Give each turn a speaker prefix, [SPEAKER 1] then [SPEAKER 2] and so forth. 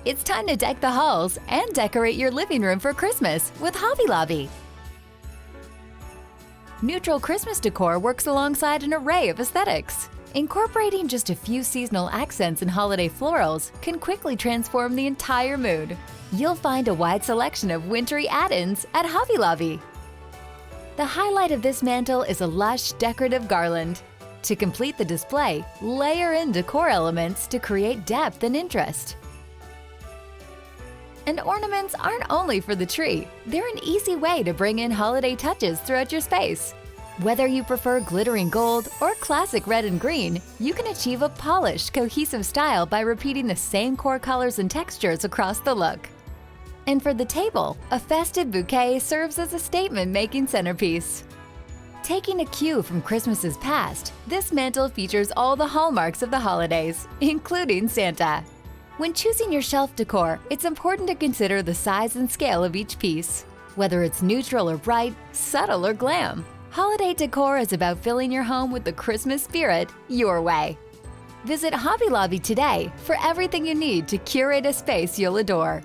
[SPEAKER 1] It's time to deck the halls and decorate your living room for Christmas with Hobby Lobby. Neutral Christmas decor works alongside an array of aesthetics. Incorporating just a few seasonal accents and holiday florals can quickly transform the entire mood. You'll find a wide selection of wintry add-ins at Hobby Lobby. The highlight of this mantle is a lush, decorative garland. To complete the display, layer in decor elements to create depth and interest. And ornaments aren't only for the tree, they're an easy way to bring in holiday touches throughout your space. Whether you prefer glittering gold or classic red and green, you can achieve a polished, cohesive style by repeating the same core colors and textures across the look. And for the table, a festive bouquet serves as a statement-making centerpiece. Taking a cue from Christmases past, this mantle features all the hallmarks of the holidays, including Santa. When choosing your shelf decor, it's important to consider the size and scale of each piece. Whether it's neutral or bright, subtle or glam, holiday decor is about filling your home with the Christmas spirit your way. Visit Hobby Lobby today for everything you need to curate a space you'll adore.